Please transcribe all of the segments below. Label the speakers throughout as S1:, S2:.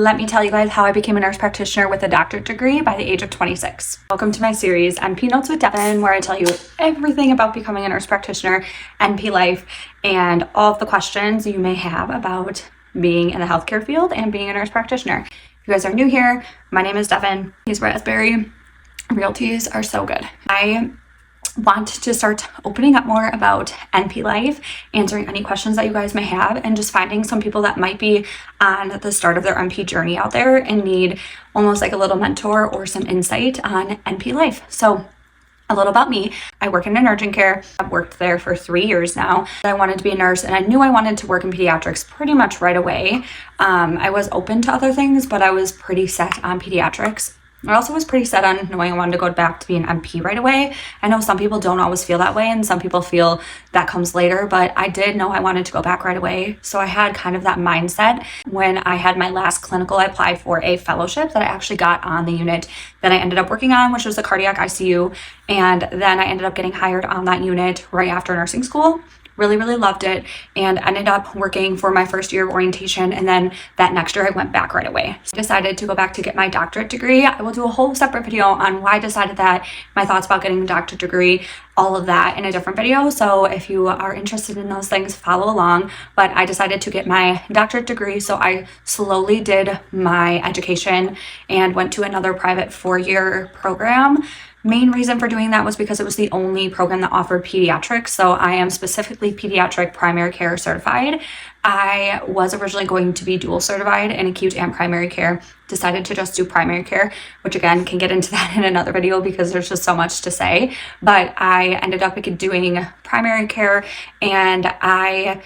S1: Let me tell you guys how I became a nurse practitioner with a doctorate degree by the age of 26. Welcome to my series, NP Notes with Devin, where I tell you everything about becoming a nurse practitioner, NP life, and all of the questions you may have about being in the healthcare field and being a nurse practitioner. If you guys are new here, my name is Devin. These raspberry realties are so good. I want to start opening up more about NP life, answering any questions that you guys may have, and just finding some people that might be on the start of their NP journey out there and need almost like a little mentor or some insight on NP life. So a little about me. I work in an urgent care. I've worked there for 3 years now. I wanted to be a nurse and I knew I wanted to work in pediatrics pretty much right away. I was open to other things, but I was pretty set on pediatrics. I also was pretty set on knowing I wanted to go back to be an NP right away. I know some people don't always feel that way and some people feel that comes later, but I did know I wanted to go back right away. So I had kind of that mindset. When I had my last clinical, I applied for a fellowship that I actually got on the unit that I ended up working on, which was the cardiac ICU. And then I ended up getting hired on that unit right after nursing school. Really loved it and ended up working for my first year of orientation, and then that next year I went back right away. I decided to go back to get my doctorate degree. I will do a whole separate video on why I decided that, my thoughts about getting a doctorate degree, all of that in a different video. So if you are interested in those things, follow along. But I decided to get my doctorate degree, so I slowly did my education and went to another private 4-year program. Main reason for doing that was because it was the only program that offered pediatrics. So I am specifically pediatric primary care certified. I was originally going to be dual certified in acute and primary care, decided to just do primary care, which again, can get into that in another video because there's just so much to say. But I ended up doing primary care, and I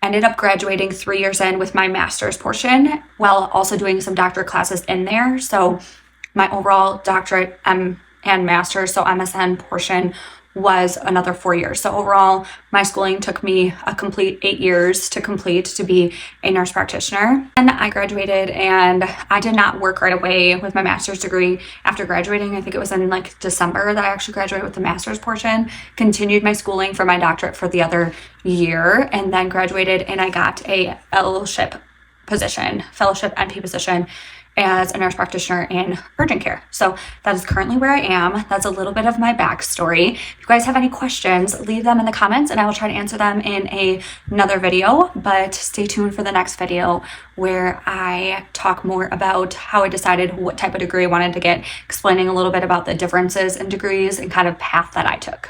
S1: ended up graduating 3 years in with my master's portion while also doing some doctorate classes in there. So my overall doctorate and master's, so MSN portion, was another 4 years. So overall, my schooling took me a complete 8 years to complete to be a nurse practitioner. And I graduated, and I did not work right away with my master's degree after graduating. I think it was in like December that I actually graduated with the master's portion, continued my schooling for my doctorate for the other year, and then graduated, and I got a fellowship NP position as a nurse practitioner in urgent care. So that is currently where I am. That's a little bit of my backstory. If you guys have any questions, leave them in the comments and I will try to answer them in another video. But stay tuned for the next video where I talk more about how I decided what type of degree I wanted to get, explaining a little bit about the differences in degrees and kind of path that I took.